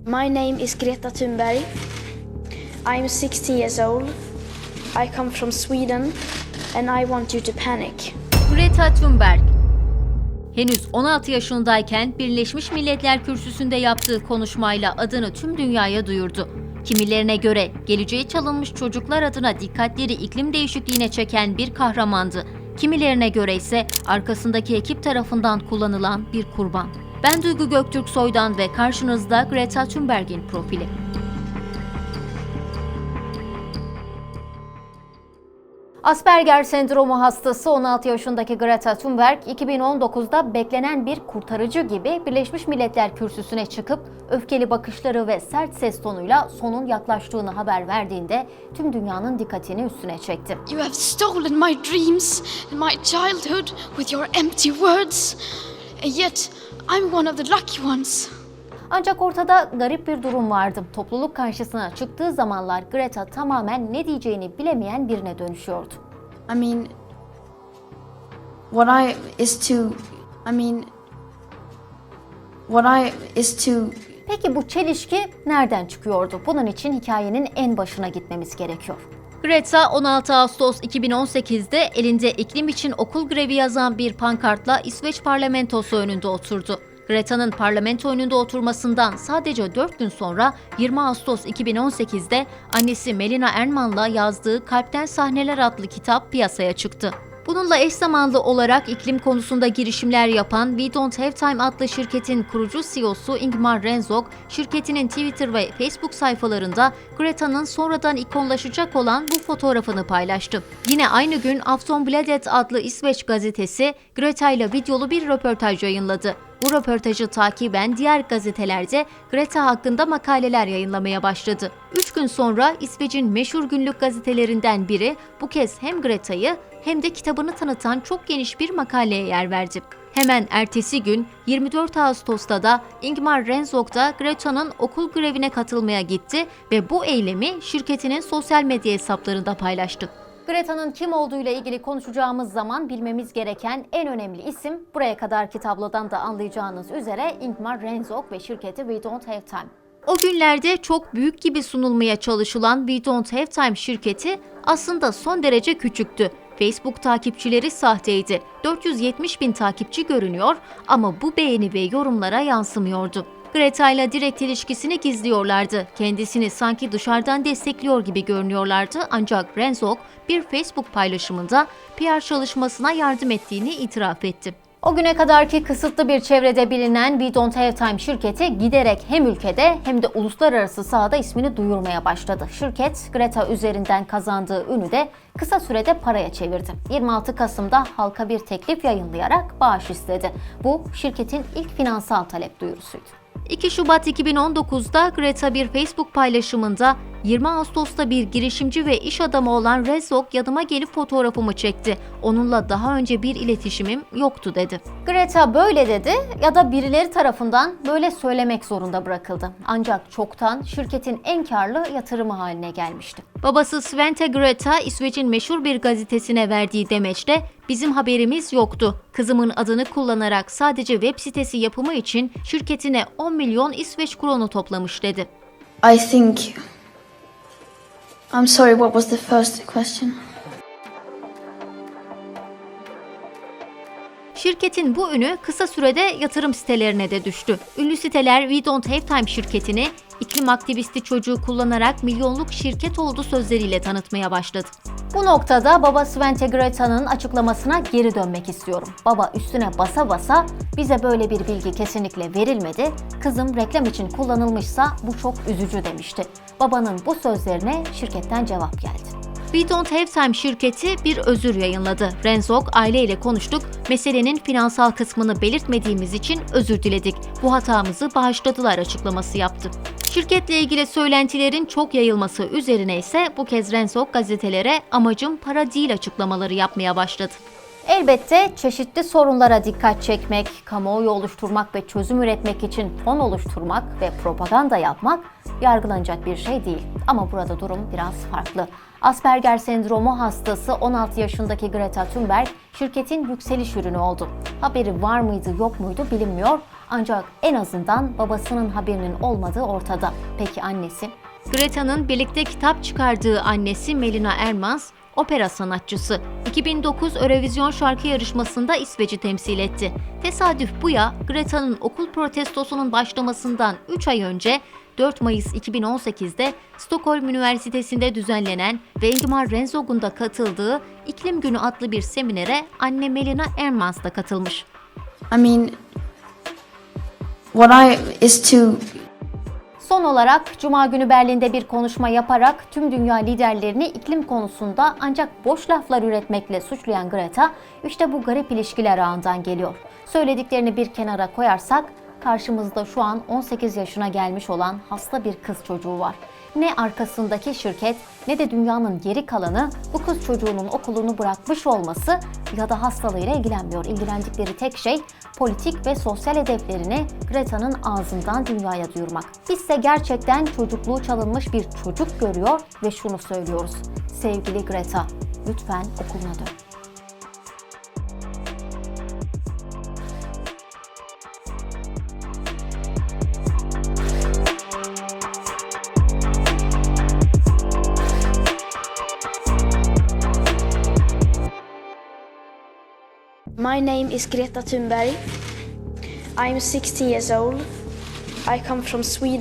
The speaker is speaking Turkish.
My name is Greta Thunberg. I'm 16 years old. I come from Sweden and I want you to panic. Greta Thunberg henüz 16 yaşındayken Birleşmiş Milletler Kürsüsü'nde yaptığı konuşmayla adını tüm dünyaya duyurdu. Kimilerine göre geleceği çalınmış çocuklar adına dikkatleri iklim değişikliğine çeken bir kahramandı. Kimilerine göre ise arkasındaki ekip tarafından kullanılan bir kurban. Ben Duygu Göktürksoy'dan ve karşınızda Greta Thunberg'in profili. Asperger sendromu hastası 16 yaşındaki Greta Thunberg, 2019'da beklenen bir kurtarıcı gibi Birleşmiş Milletler Kürsüsü'ne çıkıp öfkeli bakışları ve sert ses tonuyla sonun yaklaştığını haber verdiğinde tüm dünyanın dikkatini üstüne çekti. You have stolen my dreams and my childhood with your empty words. And yet I'm one of the lucky ones. Ancak ortada garip bir durum vardı. Topluluk karşısına çıktığı zamanlar Greta tamamen ne diyeceğini bilemeyen birine dönüşüyordu. Peki bu çelişki nereden çıkıyordu? Bunun için hikayenin en başına gitmemiz gerekiyor. Greta 16 Ağustos 2018'de elinde iklim için okul grevi yazan bir pankartla İsveç parlamentosu önünde oturdu. Greta'nın parlamento önünde oturmasından sadece 4 gün sonra 20 Ağustos 2018'de annesi Melina Ernman'la yazdığı Kalpten Sahneler adlı kitap piyasaya çıktı. Bununla eş zamanlı olarak iklim konusunda girişimler yapan We Don't Have Time adlı şirketin kurucu CEO'su Ingmar Rentzhog, şirketinin Twitter ve Facebook sayfalarında Greta'nın sonradan ikonlaşacak olan bu fotoğrafını paylaştı. Yine aynı gün Aftonbladet adlı İsveç gazetesi Greta ile videolu bir röportaj yayınladı. Bu röportajı takiben diğer gazetelerde Greta hakkında makaleler yayınlamaya başladı. 3 gün sonra İsveç'in meşhur günlük gazetelerinden biri bu kez hem Greta'yı hem de kitabını tanıtan çok geniş bir makaleye yer verdi. Hemen ertesi gün 24 Ağustos'ta da Ingmar Rentzhog da Greta'nın okul grevine katılmaya gitti ve bu eylemi şirketinin sosyal medya hesaplarında paylaştı. Greta'nın kim olduğuyla ilgili konuşacağımız zaman bilmemiz gereken en önemli isim buraya kadarki tablodan da anlayacağınız üzere Ingmar Rentzhog ve şirketi We Don't Have Time. O günlerde çok büyük gibi sunulmaya çalışılan We Don't Have Time şirketi aslında son derece küçüktü. Facebook takipçileri sahteydi. 470 bin takipçi görünüyor ama bu beğeni ve yorumlara yansımıyordu. Greta ile direkt ilişkisini gizliyorlardı. Kendisini sanki dışarıdan destekliyor gibi görünüyorlardı ancak Rentzhog bir Facebook paylaşımında PR çalışmasına yardım ettiğini itiraf etti. O güne kadarki kısıtlı bir çevrede bilinen We Don't Have Time şirketi giderek hem ülkede hem de uluslararası sahada ismini duyurmaya başladı. Şirket Greta üzerinden kazandığı ünü de kısa sürede paraya çevirdi. 26 Kasım'da halka bir teklif yayınlayarak bağış istedi. Bu şirketin ilk finansal talep duyurusuydu. 2 Şubat 2019'da Greta bir Facebook paylaşımında 20 Ağustos'ta bir girişimci ve iş adamı olan Rentzhog yanıma gelip fotoğrafımı çekti. Onunla daha önce bir iletişimim yoktu dedi. Greta böyle dedi ya da birileri tarafından böyle söylemek zorunda bırakıldı. Ancak çoktan şirketin en karlı yatırımı haline gelmişti. Babası Svante Greta, İsveç'in meşhur bir gazetesine verdiği demeçte bizim haberimiz yoktu. Kızımın adını kullanarak sadece web sitesi yapımı için şirketine 10 milyon İsveç kronu toplamış dedi. I'm sorry, what was the first question? Şirketin bu ünü kısa sürede yatırım sitelerine de düştü. Ünlü siteler We Don't Have Time şirketini iklim aktivisti çocuğu kullanarak milyonluk şirket oldu sözleriyle tanıtmaya başladı. Bu noktada baba Svante Greta'nın açıklamasına geri dönmek istiyorum. Baba üstüne basa basa bize böyle bir bilgi kesinlikle verilmedi. Kızım reklam için kullanılmışsa bu çok üzücü demişti. Babanın bu sözlerine şirketten cevap geldi. We Don't Have Time şirketi bir özür yayınladı. Rentzhog aileyle konuştuk, meselenin finansal kısmını belirtmediğimiz için özür diledik. Bu hatamızı bağışladılar açıklaması yaptı. Şirketle ilgili söylentilerin çok yayılması üzerine ise bu kez Rentzhog gazetelere amacım para değil açıklamaları yapmaya başladı. Elbette çeşitli sorunlara dikkat çekmek, kamuoyu oluşturmak ve çözüm üretmek için fon oluşturmak ve propaganda yapmak yargılanacak bir şey değil. Ama burada durum biraz farklı. Asperger sendromu hastası 16 yaşındaki Greta Thunberg şirketin yükseliş ürünü oldu. Haberi var mıydı yok muydu bilinmiyor Ancak en azından babasının haberinin olmadığı ortada. Peki annesi? Greta'nın birlikte kitap çıkardığı annesi Melina Ermans, opera sanatçısı. 2009 Eurovision şarkı yarışmasında İsveç'i temsil etti. Tesadüf bu ya, Greta'nın okul protestosunun başlamasından 3 ay önce 4 Mayıs 2018'de Stockholm Üniversitesi'nde düzenlenen ve Ingmar Renzog'un da katıldığı İklim Günü adlı bir seminere anne Melina Ermans da katılmış. I mean, what is to... Son olarak Cuma günü Berlin'de bir konuşma yaparak tüm dünya liderlerini iklim konusunda ancak boş laflar üretmekle suçlayan Greta, işte bu garip ilişkiler ağından geliyor. Söylediklerini bir kenara koyarsak, karşımızda şu an 18 yaşına gelmiş olan hasta bir kız çocuğu var. Ne arkasındaki şirket ne de dünyanın geri kalanı bu kız çocuğunun okulunu bırakmış olması ya da hastalığıyla ilgilenmiyor. İlgilendikleri tek şey politik ve sosyal hedeflerini Greta'nın ağzından dünyaya duyurmak. Bizse gerçekten çocukluğu çalınmış bir çocuk görüyor ve şunu söylüyoruz. Sevgili Greta, lütfen okuluna dön. My name is Greta Thunberg. I'm 16 years old. I come from Sweden.